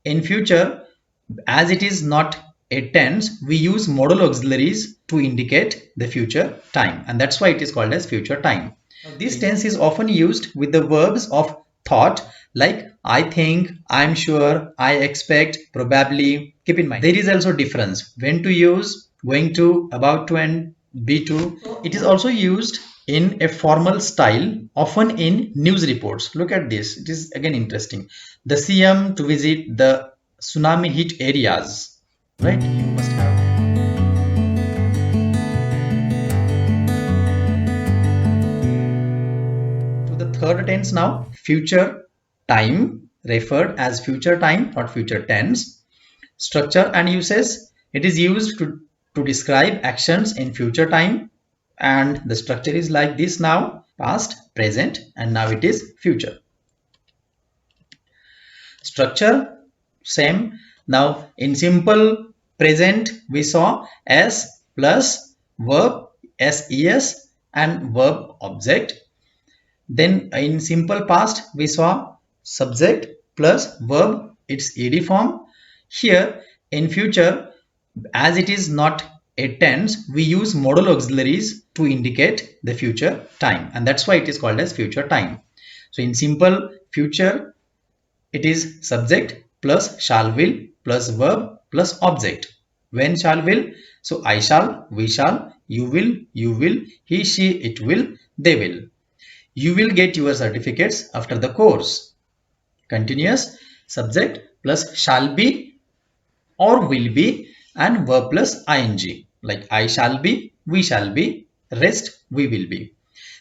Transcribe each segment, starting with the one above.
in future, as it is not a tense, we use modal auxiliaries to indicate the future time, and that's why it is called as future time. Now, this tense is often used with the verbs of thought like I think, I'm sure, I expect, probably. Keep in mind there is also difference when to use going to, about to, and be to. It is also used in a formal style, often in news reports. Look at this, it is again interesting. The CM to visit the tsunami hit areas, right? You must have. To the third tense now, future time, referred as future time or future tense. Structure and uses. It is used to describe actions in future time, and the structure is like this now: past, present, and now it is future. Structure same. Now in simple present we saw s plus verb ses and verb object. Then in simple past we saw subject plus verb, its ed form. Here in future, as it is not a tense, we use modal auxiliaries to indicate the future time, and that's why it is called as future time. So in simple future, it is subject plus shall will plus verb plus object. When shall will, so I shall, we shall, you will, he she it will, they will. You will get your certificates after the course. Continuous subject plus shall be or will be and verb plus ing, like I shall be, we shall be, rest we will be.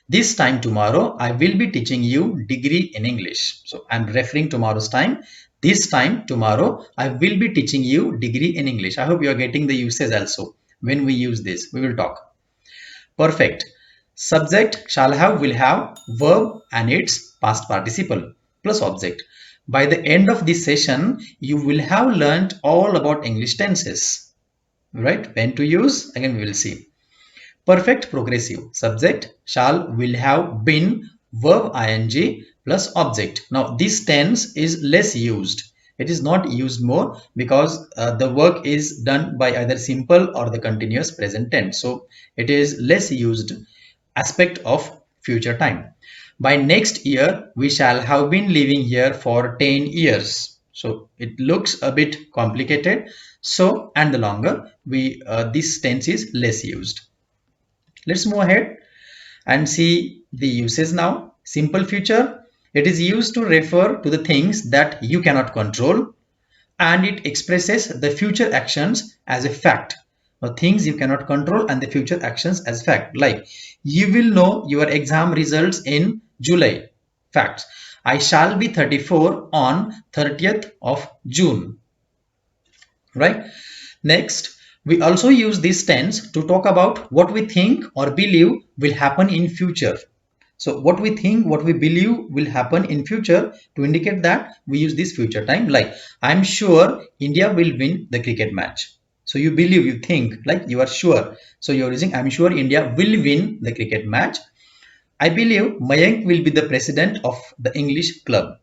This time tomorrow I will be teaching you degree in English. So I'm referring tomorrow's time. This time tomorrow I will be teaching you degree in English. I hope you are getting the usage also. When we use this, we will talk. Perfect. Subject shall have, will have, verb and its past participle plus object. By the end of this session, you will have learned all about English tenses. Right? When to use, again we will see. Perfect progressive. Subject shall, will have, been, verb ing plus object. Now this tense is less used. It is not used more because the work is done by either simple or the continuous present tense. So it is less used aspect of future time. By next year, we shall have been living here for 10 years. So it looks a bit complicated. So, and the longer this tense is less used. Let's move ahead and see the uses now. Simple future. It is used to refer to the things that you cannot control, and it expresses the future actions as a fact. Now, things you cannot control and the future actions as fact. Like, you will know your exam results in July. Facts. I shall be 34 on 30th of June. Right? Next, we also use this tense to talk about what we think or believe will happen in future. So what we think, what we believe will happen in future, to indicate that we use this future time. Like, I'm sure India will win the cricket match. So you believe, you think, like you are sure. So you're using I'm sure India will win the cricket match. I believe Mayank will be the president of the English club.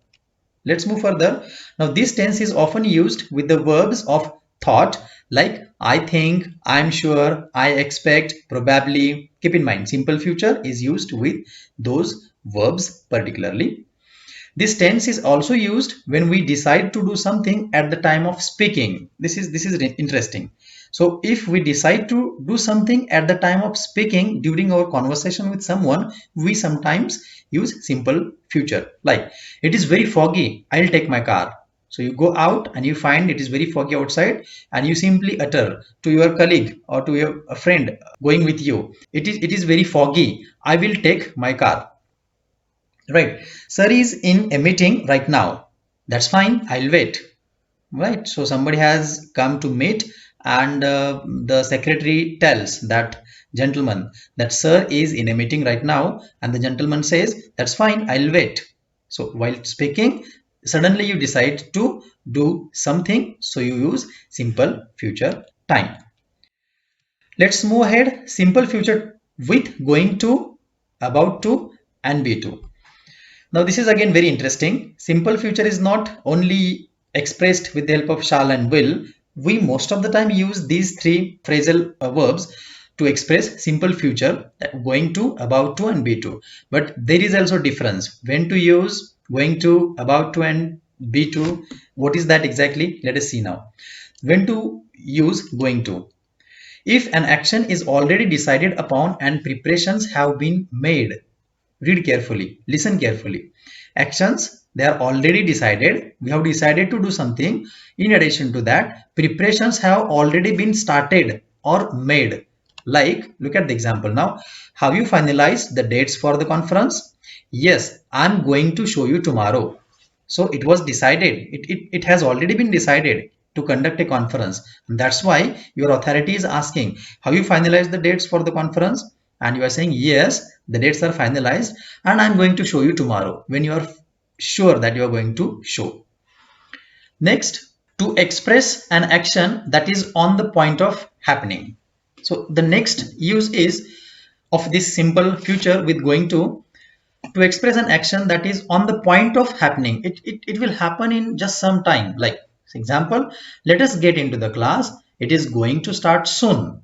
Let's move further. Now this tense is often used with the verbs of thought like I think, I'm sure, I expect, probably. Keep in mind simple future is used with those verbs particularly. This tense is also used when we decide to do something at the time of speaking. This is interesting. So if we decide to do something at the time of speaking during our conversation with someone, we sometimes use simple future. Like, it is very foggy, I'll take my car. So you go out and you find it is very foggy outside, and you simply utter to your colleague or to your a friend going with you, it is very foggy, I will take my car. Right. Sir is in a meeting right now. That's fine. I'll wait. Right. So somebody has come to meet, and the secretary tells that gentleman that sir is in a meeting right now, and the gentleman says, that's fine. I'll wait. So while speaking, suddenly you decide to do something. So you use simple future time. Let's move ahead. Simple future with going to, about to, and be to. Now this is again very interesting. Simple future is not only expressed with the help of shall and will, we most of the time use these three phrasal verbs to express simple future, going to, about to, and be to. But there is also difference when to use going to, about to, and be to. What is that exactly? Let us see now. When to use going to. If an action is already decided upon and preparations have been made, read carefully, listen carefully. Actions, they are already decided. We have decided to do something. In addition to that, preparations have already been started or made. Like, look at the example now. Have you finalized the dates for the conference? Yes, I'm going to show you tomorrow. So it was decided. It has already been decided to conduct a conference. And that's why your authority is asking, have you finalized the dates for the conference? And you are saying, yes, the dates are finalized and I'm going to show you tomorrow, when you are sure that you are going to show. Next, to express an action that is on the point of happening. So the next use is of this simple future with going to express an action that is on the point of happening. It will happen in just some time. Like, for example, let us get into the class. It is going to start soon.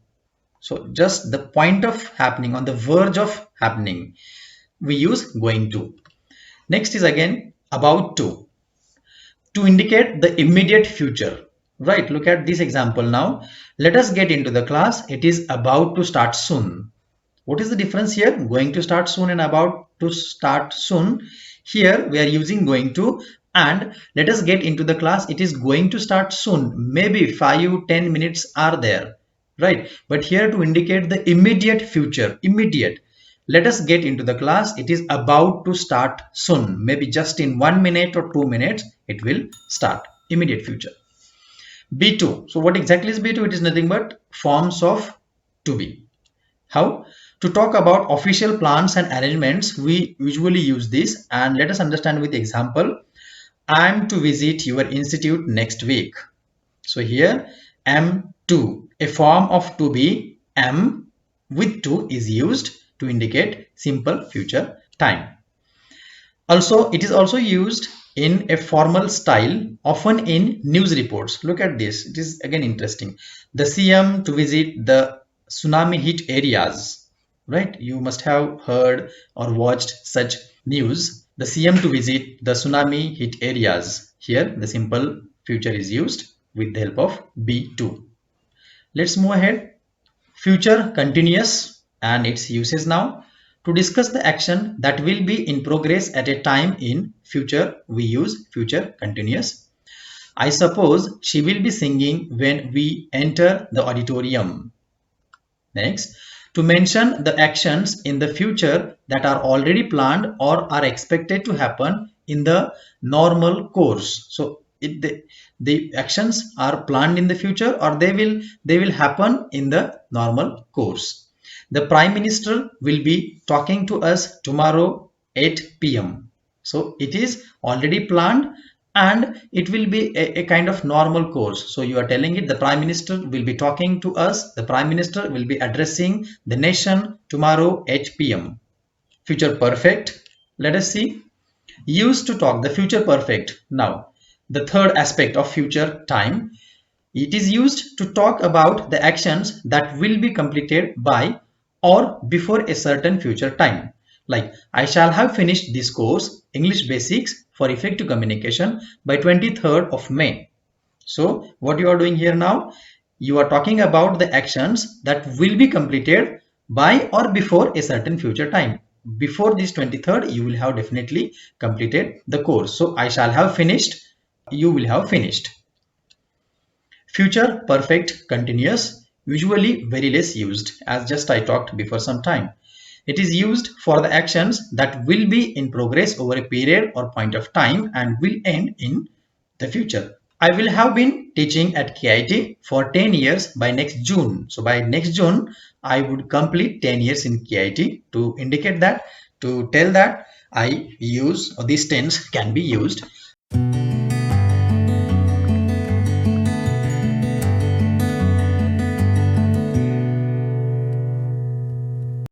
So just the point of happening, on the verge of happening, we use going to. Next is again about to indicate the immediate future. Right, look at this example now. Let us get into the class. It is about to start soon. What is the difference here? Going to start soon and about to start soon. Here we are using going to, and let us get into the class. It is going to start soon. Maybe 5-10 minutes are there, right? But here to indicate the immediate future, immediate. Let us get into the class. It is about to start soon. Maybe just in 1 minute or 2 minutes, it will start. Immediate future. B2. So what exactly is B2? It is nothing but forms of to be. How? To talk about official plans and arrangements, we usually use this, and let us understand with example. I am to visit your institute next week. So here am to, a form of to be, am with to is used to indicate simple future time. Also, it is also used in a formal style, often in news reports. Look at this. It is again interesting. The CM to visit the tsunami hit areas, right? You must have heard or watched such news. The CM to visit the tsunami hit areas. Here, the simple future is used with the help of be2. Let's move ahead. Future continuous and its uses now. To discuss the action that will be in progress at a time in future, we use future continuous. I suppose she will be singing when we enter the auditorium. Next, to mention the actions in the future that are already planned or are expected to happen in the normal course. So the actions are planned in the future, or they will happen in the normal course. The Prime Minister will be talking to us tomorrow 8 p.m. So it is already planned and it will be a kind of normal course. So you are telling it, the Prime Minister will be talking to us, the Prime Minister will be addressing the nation tomorrow 8 p.m. Future perfect. Let us see. Used to talk, the future perfect. Now, the third aspect of future time. It is used to talk about the actions that will be completed by or before a certain future time. Like, I shall have finished this course, English Basics for Effective Communication, by 23rd of May. So, what you are doing here now, you are talking about the actions that will be completed by or before a certain future time. Before this 23rd, you will have definitely completed the course. So, I shall have finished, you will have finished. Future perfect continuous, usually very less used, as just I talked before some time. It is used for the actions that will be in progress over a period or point of time and will end in the future. I will have been teaching at KIT for 10 years by next June. So by next June, I would complete 10 years in KIT. To indicate that, to tell that I use, or these tense can be used.